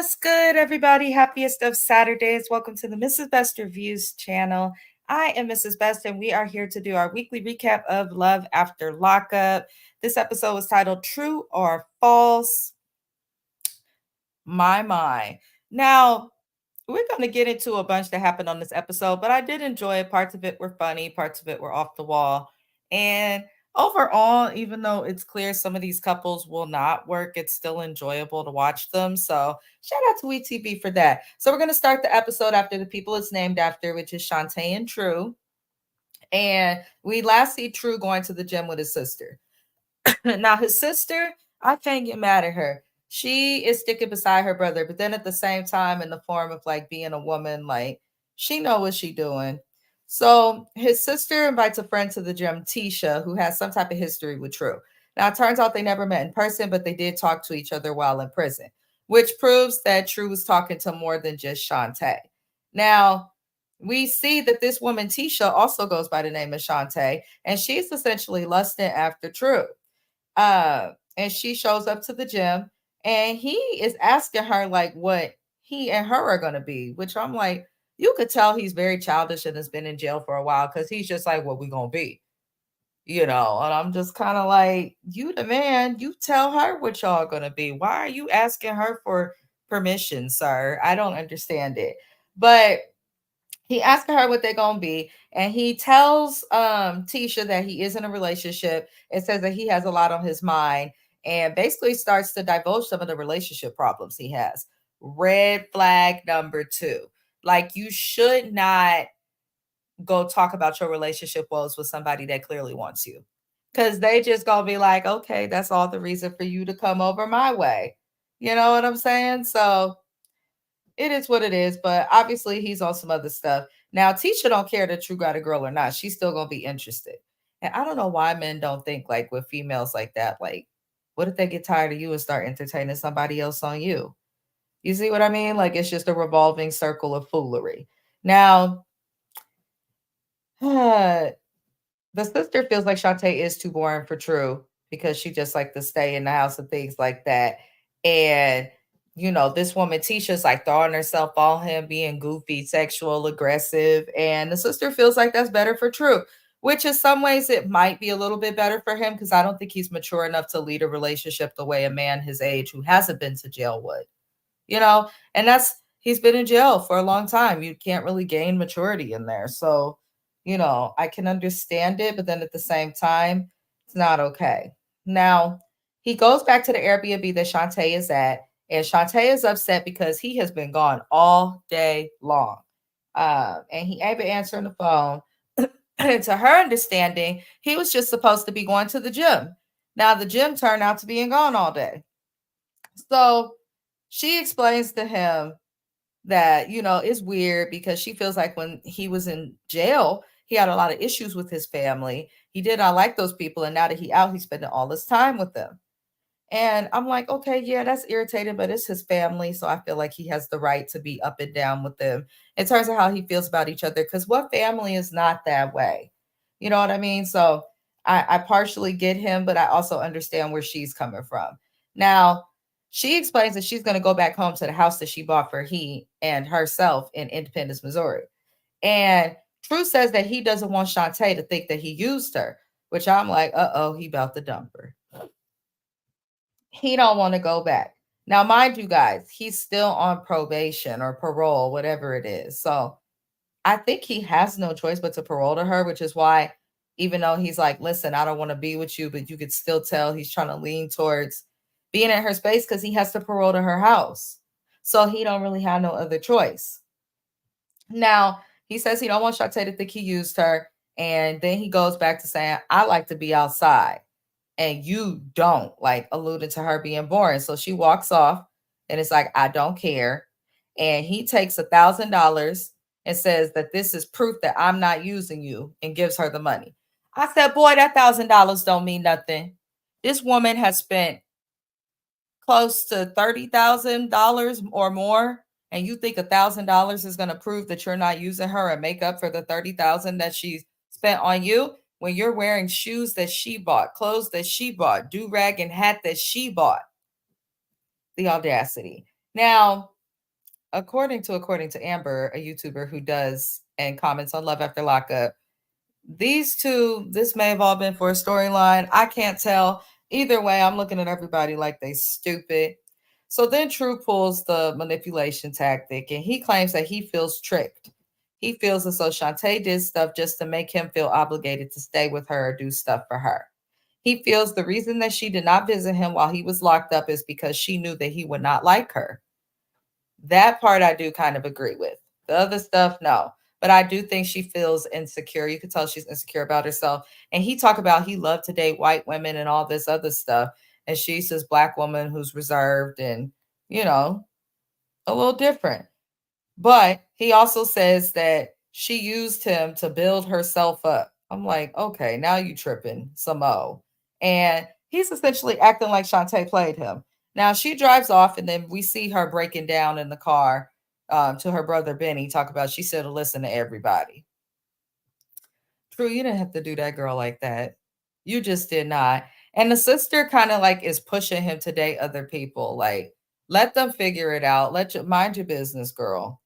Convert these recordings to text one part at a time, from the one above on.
What's good, everybody? Happiest of Saturdays. Welcome to the Mrs. Best Reviews channel. I am Mrs. Best, and we are here to do our weekly recap of Love After Lockup. This episode was titled True or False. My. Now, we're going to get into a bunch that happened on this episode, but I did enjoy it. Parts of it were funny, parts of it were off the wall. And overall, even though it's clear some of these couples will not work, it's still enjoyable to watch them. So shout out to WeTV for that. So we're going to start the episode after the people it's named after, which is Shantae and True. And we last see True going to the gym with his sister. Now, his sister, I can't get mad at her. She is sticking beside her brother, but then at the same time, in the form of like being a woman, like she know what she doing. So his sister invites a friend to the gym, Tisha, who has some type of history with True. Now, it turns out they never met in person, but they did talk to each other while in prison, which proves that True was talking to more than just Shantae. Now, we see that this woman, Tisha, also goes by the name of Shantae, and she's essentially lusting after True. And she shows up to the gym and he is asking her like what he and her are gonna be, which I'm like, you could tell he's very childish and has been in jail for a while because he's just like, what we gonna be, and I'm just kind of like, you the man, you tell her what y'all gonna be. Why are you asking her for permission, sir? I don't understand it. But he asks her what they're gonna be, and he tells Tisha that he is in a relationship and says that he has a lot on his mind, and basically starts to divulge some of the relationship problems he has. Red flag number two. Like, you should not go talk about your relationship woes with somebody that clearly wants you. Cause they just gonna be like, okay, that's all the reason for you to come over my way. You know what I'm saying? So it is what it is, but obviously he's on some other stuff. Now, Tisha don't care that True got a girl or not. She's still gonna be interested. And I don't know why men don't think like with females like that. Like, what if they get tired of you and start entertaining somebody else on you? You see what I mean? Like, it's just a revolving circle of foolery. Now, the sister feels like Shantae is too boring for True because she just like to stay in the house and things like that. And this woman Tisha's like throwing herself on him, being goofy, sexual, aggressive, and the sister feels like that's better for True. Which in some ways it might be a little bit better for him because I don't think he's mature enough to lead a relationship the way a man his age who hasn't been to jail would. And that's he's been in jail for a long time. You can't really gain maturity in there. So I can understand it, but then at the same time, it's not okay. Now, he goes back to the Airbnb that Shantae is at, and Shantae is upset because he has been gone all day long. And he ain't been answering the phone. And to her understanding, he was just supposed to be going to the gym. Now, the gym turned out to being gone all day. So she explains to him that it's weird because she feels like when he was in jail he had a lot of issues with his family. He did not like those people, and now that he out, he's spending all this time with them. And I'm like, okay, yeah, that's irritating, but it's his family, so I feel like he has the right to be up and down with them in terms of how he feels about each other, because what family is not that way? You know what I mean? So I partially get him, but I also understand where she's coming from. Now, she explains that she's going to go back home to the house that she bought for he and herself in Independence, Missouri. And True says that he doesn't want Shantae to think that he used her, which I'm like, uh-oh, he about to dump her. He don't want to go back. Now, mind you guys, he's still on probation or parole, whatever it is. So I think he has no choice but to parole to her, which is why, even though he's like, listen, I don't want to be with you, but you could still tell he's trying to lean towards being in her space because he has to parole to her house. So he don't really have no other choice. Now, he says he don't want Shantae to think he used her. And then he goes back to saying, I like to be outside. And you don't, like alluding to her being boring. So she walks off and it's like, I don't care. And he takes $1,000 and says that this is proof that I'm not using you and gives her the money. I said, boy, that $1,000 don't mean nothing. This woman has spent close to $30,000 or more, and you think $1,000 is going to prove that you're not using her and make up for the 30,000 that she spent on you when you're wearing shoes that she bought, clothes that she bought, do rag and hat that she bought? The audacity. Now, according to Amber, a YouTuber who does and comments on Love After Lockup, these two, this may have all been for a storyline. I can't tell. Either way, I'm looking at everybody like they stupid. So then True pulls the manipulation tactic and he claims that he feels tricked. He feels as though Shantae did stuff just to make him feel obligated to stay with her or do stuff for her. He feels the reason that she did not visit him while he was locked up is because she knew that he would not like her. That part I do kind of agree with. The other stuff, no. But I do think she feels insecure. You can tell she's insecure about herself. And he talked about he loved to date white women and all this other stuff. And she's this black woman who's reserved and, you know, a little different. But he also says that she used him to build herself up. I'm like, okay, now you tripping some mo. And he's essentially acting like Shantae played him. Now she drives off, and then we see her breaking down in the car to her brother Benny. Talk about she said to listen to everybody. True, you didn't have to do that girl like that. You just did not. And the sister kind of like is pushing him to date other people. Like, let them figure it out. Let you mind your business, girl.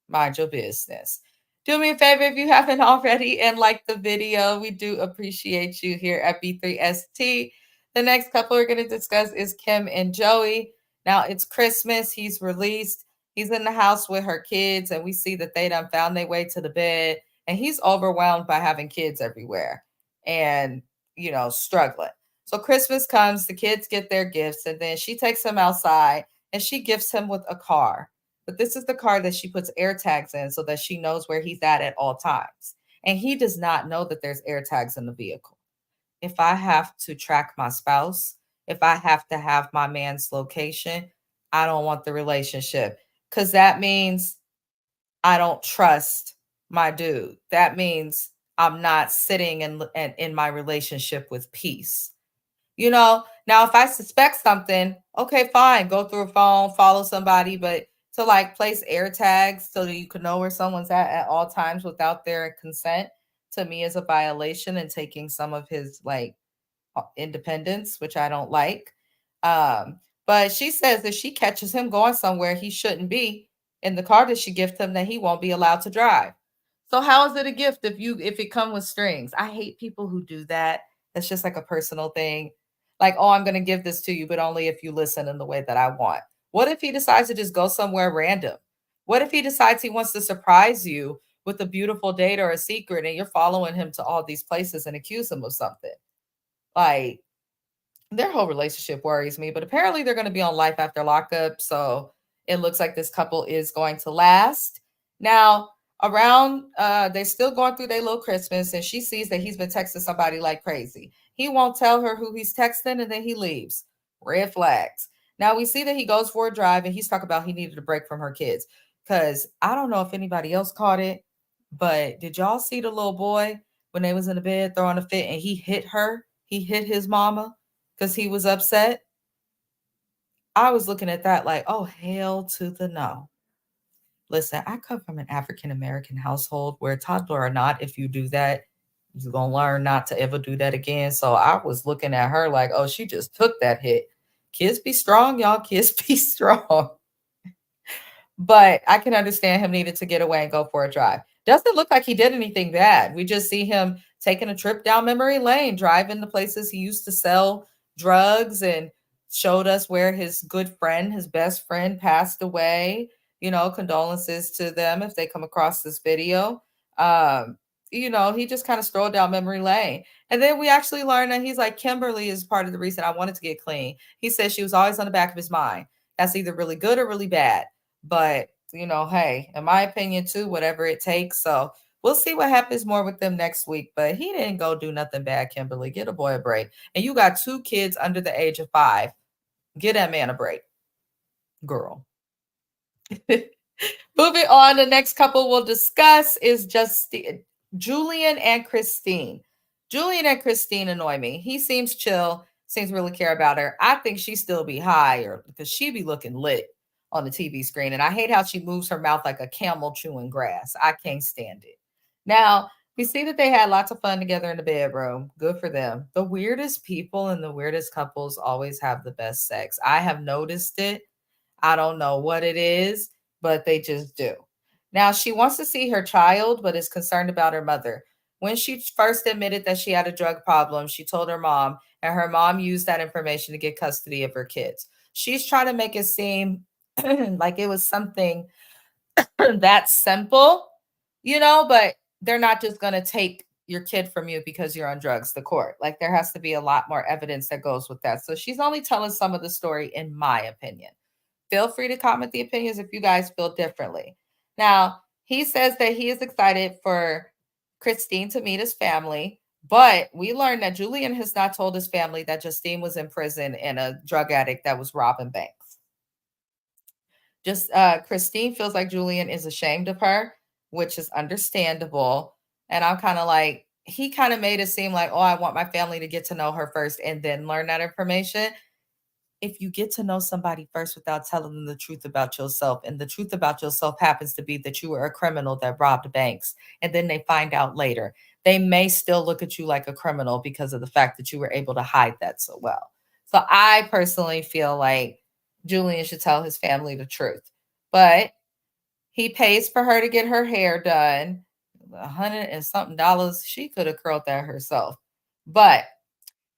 Mind your business. Do me a favor if you haven't already and like the video. We do appreciate you here at B3ST. The next couple we're going to discuss is Kim and Joey. Now it's Christmas. He's released. He's in the house with her kids, and we see that they done found their way to the bed. And he's overwhelmed by having kids everywhere and, you know, struggling. So Christmas comes, the kids get their gifts, and then she takes him outside and she gifts him with a car, but this is the car that she puts air tags in so that she knows where he's at all times. And he does not know that there's air tags in the vehicle. If I have to track my spouse, if I have to have my man's location, I don't want the relationship because that means I don't trust my dude. That means I'm not sitting in my relationship with peace. You know, now if I suspect something, okay, fine, go through a phone, follow somebody, but to like place air tags so that you can know where someone's at all times without their consent, to me is a violation and taking some of his like independence, which I don't like. But she says if she catches him going somewhere he shouldn't be in the car that she gifted him, that he won't be allowed to drive. So how is it a gift if it come with strings? I hate people who do that. That's just like a personal thing. Like, oh, I'm gonna give this to you, but only if you listen in the way that I want. What if he decides to just go somewhere random? What if he decides he wants to surprise you with a beautiful date or a secret and you're following him to all these places and accuse him of something? Like, their whole relationship worries me, but apparently they're going to be on Life After Lockup. So it looks like this couple is going to last. Now, around, they're still going through their little Christmas, and she sees that he's been texting somebody like crazy. He won't tell her who he's texting, and then he leaves. Red flags. Now we see that he goes for a drive, and he's talking about he needed a break from her kids. Because I don't know if anybody else caught it, but did y'all see the little boy when they was in the bed throwing a fit and he hit her? He hit his mama because he was upset. I was looking at that like, oh, hell to the no. Listen, I come from an African American household where toddler or not, if you do that, you're going to learn not to ever do that again. So I was looking at her like, oh, she just took that hit. Kids be strong, y'all. Kids be strong. But I can understand him needed to get away and go for a drive. Doesn't look like he did anything bad. We just see him taking a trip down memory lane, driving the places he used to sell drugs, and showed us where his good friend, his best friend, passed away. You know, condolences to them if they come across this video. Um, you know, he just kind of strolled down memory lane. And then we actually learned that he's like, Kimberly is part of the reason I wanted to get clean. He said she was always on the back of his mind. That's either really good or really bad. But, you know, hey, in my opinion, too, whatever it takes. So we'll see what happens more with them next week. But he didn't go do nothing bad, Kimberly. Get a boy a break. And you got 2 kids under the age of 5. Get that man a break, girl. Moving on, the next couple we'll discuss is just Julian and Christine. Julian and Christine annoy me. He seems chill, seems really care about her. I think she still be high or because she be looking lit on the TV screen. And I hate how she moves her mouth like a camel chewing grass. I can't stand it. Now, we see that they had lots of fun together in the bedroom. Good for them. The weirdest people and the weirdest couples always have the best sex. I have noticed it. I don't know what it is. but they just do. Now, she wants to see her child, but is concerned about her mother. When she first admitted that she had a drug problem, she told her mom, and her mom used that information to get custody of her kids. She's trying to make it seem like it was something that simple, but they're not just going to take your kid from you because you're on drugs, the court. Like there has to be a lot more evidence that goes with that. So she's only telling some of the story, in my opinion. Feel free to comment the opinions if you guys feel differently. Now, he says that he is excited for Christine to meet his family, but we learned that Julian has not told his family that Justine was in prison and a drug addict that was robbing banks. Just Christine feels like Julian is ashamed of her, which is understandable. And I'm kind of like, he kind of made it seem like, oh, I want my family to get to know her first and then learn that information. If you get to know somebody first without telling them the truth about yourself, and the truth about yourself happens to be that you were a criminal that robbed banks, and then they find out later, they may still look at you like a criminal because of the fact that you were able to hide that so well. So I personally feel like Julian should tell his family the truth. But he pays for her to get her hair done. $100 and something. She could have curled that herself. But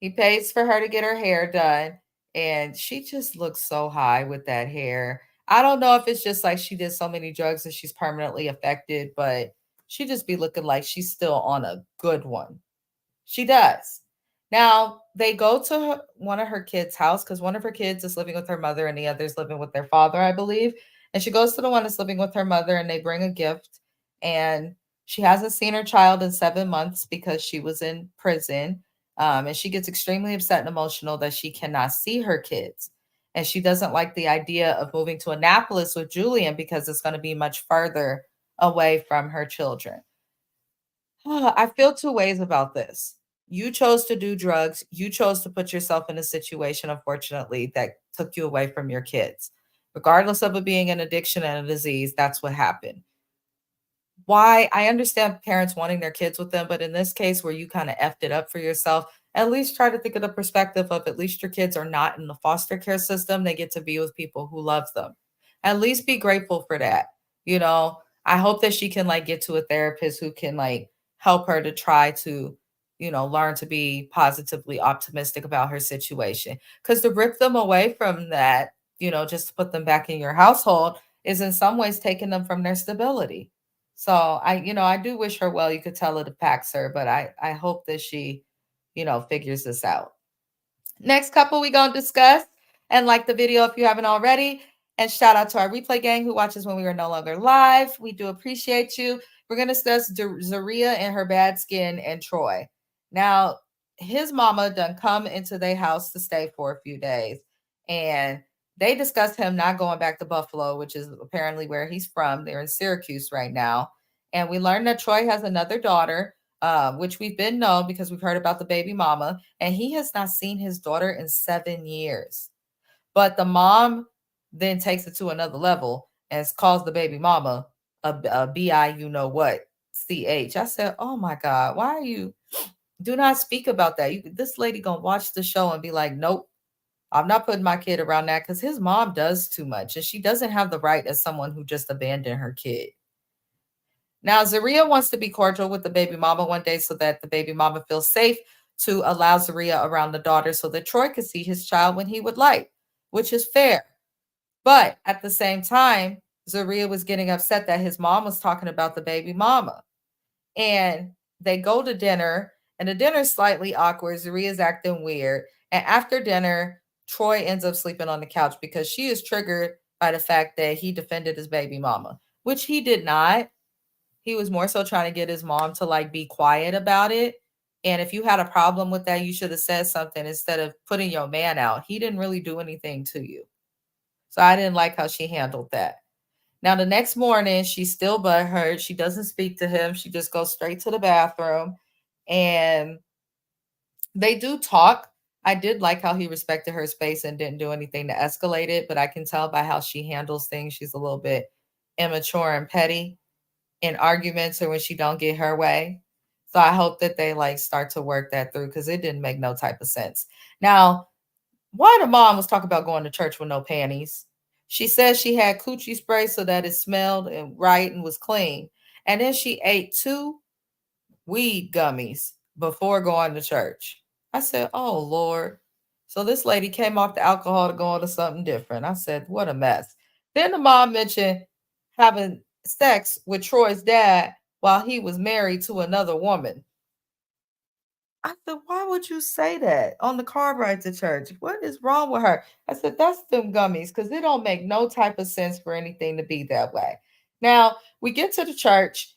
he pays for her to get her hair done, and she just looks so high with that hair. I don't know if it's just like she did so many drugs and she's permanently affected, but she just be looking like she's still on a good one. She does. Now, they go to one of her kids' house because one of her kids is living with her mother and the other's living with their father, I believe. And she goes to the one that's living with her mother and they bring a gift. And she hasn't seen her child in 7 months because she was in prison. And she gets extremely upset and emotional that she cannot see her kids. And she doesn't like the idea of moving to Annapolis with Julian because it's going to be much further away from her children. I feel two ways about this. You chose to do drugs. You chose to put yourself in a situation, unfortunately, that took you away from your kids. Regardless of it being an addiction and a disease, that's what happened. Why? I understand parents wanting their kids with them, but in this case where you kind of effed it up for yourself, at least try to think of the perspective of at least your kids are not in the foster care system. They get to be with people who love them. At least be grateful for that. I hope that she can like get to a therapist who can like help her to try to, learn to be positively optimistic about her situation. Because to rip them away from that, just to put them back in your household is in some ways taking them from their stability. So I do wish her well. You could tell her to pack, sir, but I hope that she, figures this out. Next couple we gonna discuss, and like the video if you haven't already. And shout out to our replay gang who watches when we are no longer live. We do appreciate you. We're gonna discuss Zaria and her bad skin and Troy. Now, his mama done come into their house to stay for a few days, and they discussed him not going back to Buffalo, which is apparently where he's from. They're in Syracuse right now. And we learned that Troy has another daughter, which we've been known because we've heard about the baby mama, and he has not seen his daughter in 7 years. But the mom then takes it to another level and calls the baby mama a bi you know what ch. I said, oh my god, why are you? Do not speak about that. This lady gonna watch the show and be like, nope, I'm not putting my kid around that because his mom does too much, and she doesn't have the right as someone who just abandoned her kid. Now, Zaria wants to be cordial with the baby mama one day so that the baby mama feels safe to allow Zaria around the daughter so that Troy could see his child when he would like, which is fair. But at the same time, Zaria was getting upset that his mom was talking about the baby mama. And they go to dinner, and the dinner's slightly awkward. Zaria's acting weird. And after dinner, Troy ends up sleeping on the couch because she is triggered by the fact that he defended his baby mama, which he did not. He was more so trying to get his mom to like be quiet about it. And if you had a problem with that, you should have said something instead of putting your man out. He didn't really do anything to you. So I didn't like how she handled that. Now, the next morning, she's still butthurt. She doesn't speak to him. She just goes straight to the bathroom. And they do talk. I did like how he respected her space and didn't do anything to escalate it. But I can tell by how she handles things, she's a little bit immature and petty in arguments or when she don't get her way. So I hope that they like start to work that through because it didn't make no type of sense. Now, why the mom was talking about going to church with no panties? She says she had coochie spray so that it smelled and right and was clean. And then she ate two weed gummies before going to church. I said, "Oh Lord." So this lady came off the alcohol to go on to something different. I said, "What a mess." Then the mom mentioned having sex with Troy's dad while he was married to another woman. I said, "Why would you say that on the car ride to church? What is wrong with her?" I said, "That's them gummies because it don't make no type of sense for anything to be that way." Now we get to the church,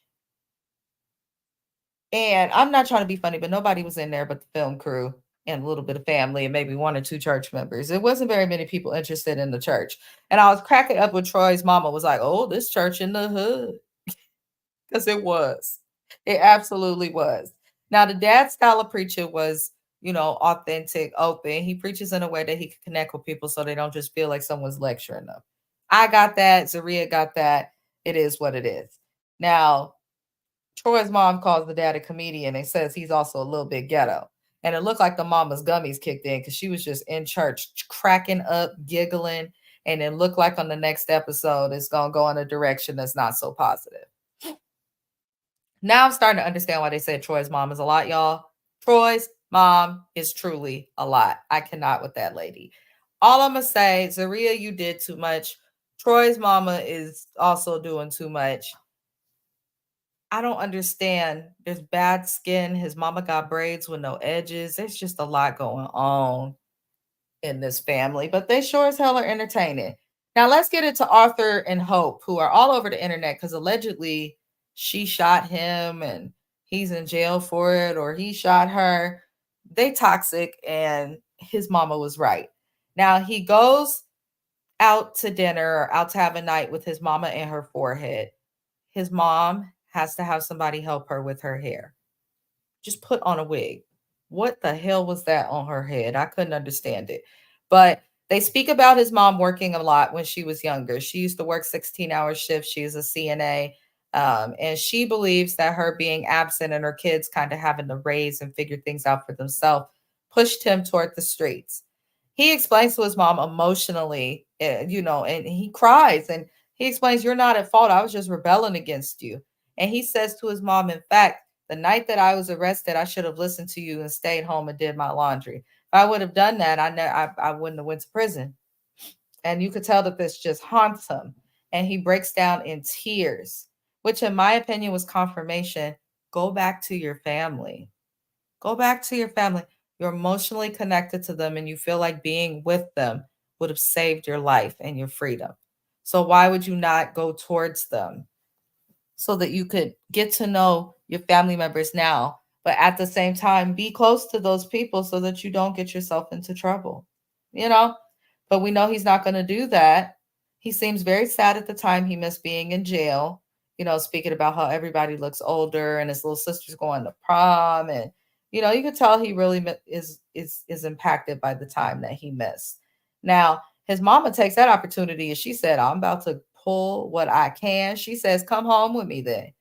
and I'm not trying to be funny, but nobody was in there but the film crew and a little bit of family and maybe one or two church members. It wasn't very many people interested in the church. And I was cracking up with Troy's mama was like, "Oh, this church in the hood." Because it was. It absolutely was. Now, the dad style of preaching was, authentic, open. He preaches in a way that he can connect with people so they don't just feel like someone's lecturing them. I got that. Zaria got that. It is what it is. Now, Troy's mom calls the dad a comedian and says he's also a little bit ghetto. And it looked like the mama's gummies kicked in because she was just in church cracking up, giggling, and it looked like on the next episode it's gonna go in a direction that's not so positive. Now I'm starting to understand why they said Troy's mom is a lot, y'all. Troy's mom is truly a lot. I cannot with that lady. All I'm gonna say, Zaria, you did too much. Troy's mama is also doing too much. I don't understand. There's bad skin. His mama got braids with no edges. There's just a lot going on in this family, but they sure as hell are entertaining. Now let's get into Arthur and Hope, who are all over the internet because allegedly she shot him and he's in jail for it, or he shot her. They toxic, and his mama was right. Now he goes out to dinner or out to have a night with his mama and her forehead. His mom has to have somebody help her with her hair. Just put on a wig. What the hell was that on her head? I couldn't understand it. But they speak about his mom working a lot when she was younger. She used to work 16-hour shifts. She is a CNA. And she believes that her being absent and her kids kind of having to raise and figure things out for themselves pushed him toward the streets. He explains to his mom emotionally, and he cries and he explains, "You're not at fault. I was just rebelling against you." And he says to his mom, "In fact, the night that I was arrested, I should have listened to you and stayed home and did my laundry. If I would have done that, I wouldn't have went to prison." And you could tell that this just haunts him. And he breaks down in tears, which in my opinion was confirmation. Go back to your family. Go back to your family. You're emotionally connected to them and you feel like being with them would have saved your life and your freedom. So why would you not go towards them so that you could get to know your family members now, but at the same time be close to those people so that you don't get yourself into trouble, you know? But we know he's not going to do that. He seems very sad at the time he missed being in jail, speaking about how everybody looks older and his little sister's going to prom, and you could tell he really is impacted by the time that he missed. Now, his mama takes that opportunity and she said, "I'm about to pull what I can." She says, "Come home with me then."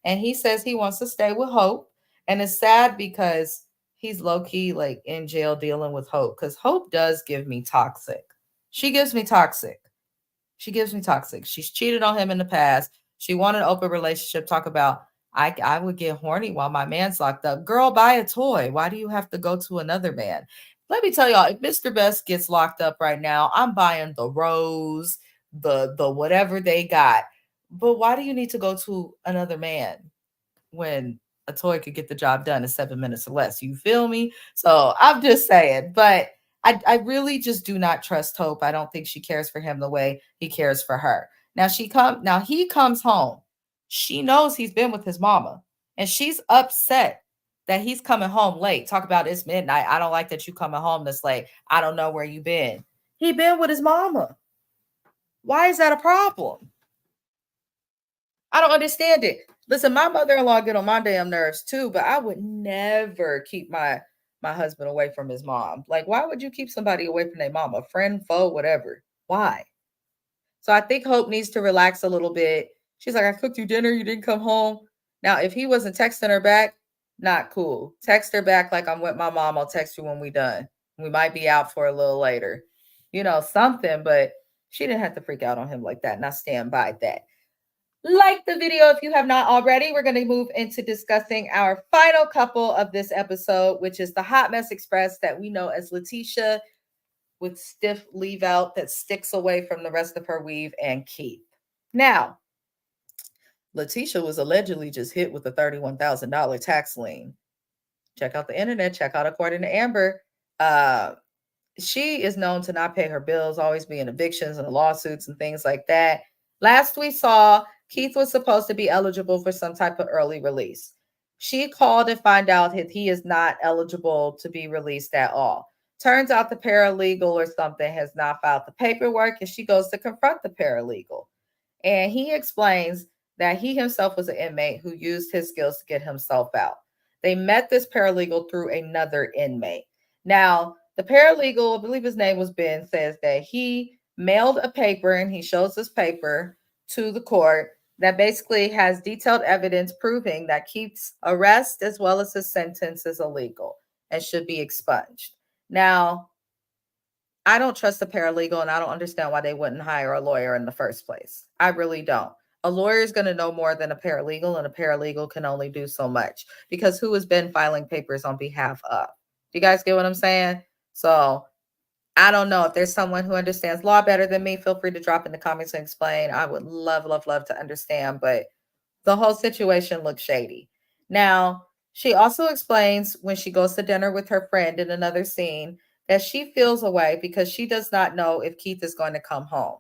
And he says he wants to stay with Hope. And it's sad because he's low key like in jail dealing with Hope, because Hope does give me toxic. She gives me toxic. She gives me toxic. She's cheated on him in the past. She wanted an open relationship. Talk about, I would get horny while my man's locked up. Girl, buy a toy. Why do you have to go to another man? Let me tell y'all, if Mr. Best gets locked up right now, I'm buying the rose, the whatever they got. But why do you need to go to another man when a toy could get the job done in 7 minutes or less? You feel me? So I'm just saying, but I really just do not trust Hope. I don't think she cares for him the way he cares for her. Now he comes home. She knows he's been with his mama, and she's upset that he's coming home late. Talk about, it's midnight. I don't like that you coming home this late. I don't know where you been. He been with his mama. Why is that a problem? I don't understand it. Listen, my mother-in-law get on my damn nerves too, but I would never keep my husband away from his mom. Like, why would you keep somebody away from their mom? A friend, foe, whatever. Why? So I think Hope needs to relax a little bit. She's like, "I cooked you dinner, you didn't come home." Now, if he wasn't texting her back, not cool. Text her back like, "I'm with my mom. I'll text you when we done. We might be out for a little later." Something, but She didn't have to freak out on him like that, and I stand by that. Like the video if you have not already. We're going to move into discussing our final couple of this episode, which is the Hot Mess Express that we know as Letitia with stiff leave out that sticks away from the rest of her weave, and Keith. Now, Letitia was allegedly just hit with a $31,000 tax lien. Check out the internet, check out according to Amber. Uh, she is known to not pay her bills, always be in evictions and lawsuits and things like that. Last we saw, Keith was supposed to be eligible for some type of early release. She called to find out that he is not eligible to be released at all. Turns out the paralegal or something has not filed the paperwork, and she goes to confront the paralegal. And he explains that he himself was an inmate who used his skills to get himself out. They met this paralegal through another inmate. Now, the paralegal, I believe his name was Ben, says that he mailed a paper, and he shows this paper to the court that basically has detailed evidence proving that Keith's arrest as well as his sentence is illegal and should be expunged. Now, I don't trust a paralegal, and I don't understand why they wouldn't hire a lawyer in the first place. I really don't. A lawyer is going to know more than a paralegal, and a paralegal can only do so much because who has been filing papers on behalf of? Do you guys get what I'm saying? So I don't know if there's someone who understands law better than me. Feel free to drop in the comments and explain. I would love, love, love to understand, but the whole situation looks shady. Now, she also explains when she goes to dinner with her friend in another scene that she feels away because she does not know if Keith is going to come home.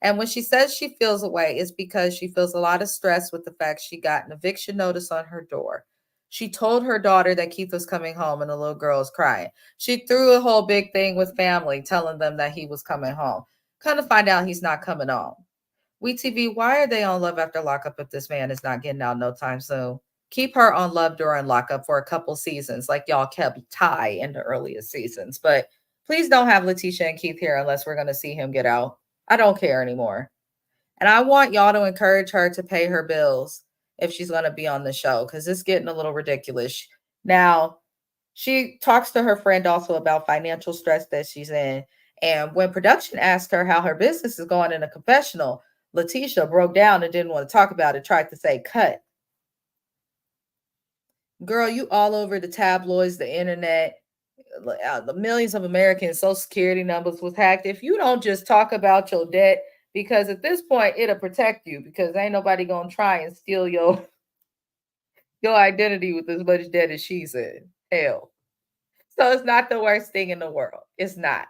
And when she says she feels away, it's because she feels a lot of stress with the fact she got an eviction notice on her door. She told her daughter that Keith was coming home and the little girl is crying. She threw a whole big thing with family telling them that he was coming home. Kind of find out he's not coming home. WeTV, why are they on Love After Lockup if this man is not getting out no time soon? Keep her on Love during Lockup for a couple seasons, like y'all kept Ty in the earliest seasons. But please don't have Letitia and Keith here unless we're going to see him get out. I don't care anymore. And I want y'all to encourage her to pay her bills if she's going to be on the show because it's getting a little ridiculous. Now, she talks to her friend also about financial stress that she's in. And when production asked her how her business is going in a confessional, Letitia broke down and didn't want to talk about it, tried to say, cut. Girl, you all over the tabloids, the internet, the millions of Americans' social security numbers was hacked. If you don't just talk about your debt, because at this point it'll protect you because ain't nobody gonna try and steal your identity with as much debt as she's in. Hell. So it's not the worst thing in the world. It's not.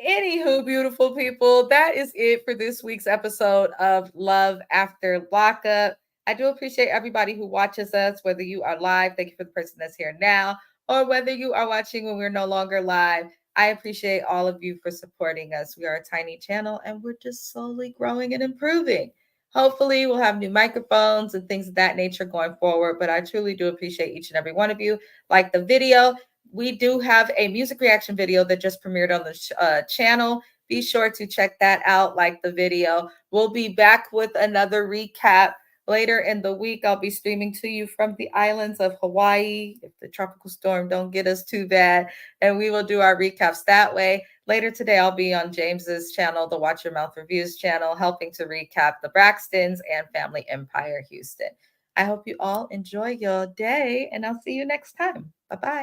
Anywho, beautiful people, that is it for this week's episode of Love After Lockup. I do appreciate everybody who watches us, whether you are live, thank you for the person that's here now, or whether you are watching when we're no longer live. I appreciate all of you for supporting us. We are a tiny channel and we're just slowly growing and improving. Hopefully, we'll have new microphones and things of that nature going forward, but I truly do appreciate each and every one of you. Like the video, we do have a music reaction video that just premiered on the channel. Be sure to check that out, like the video. We'll be back with another recap later in the week. I'll be streaming to you from the islands of Hawaii if the tropical storm don't get us too bad, and we will do our recaps that way. Later today, I'll be on James's channel, the Watch Your Mouth Reviews channel, helping to recap the Braxtons and Family Empire Houston. I hope you all enjoy your day, and I'll see you next time. Bye-bye.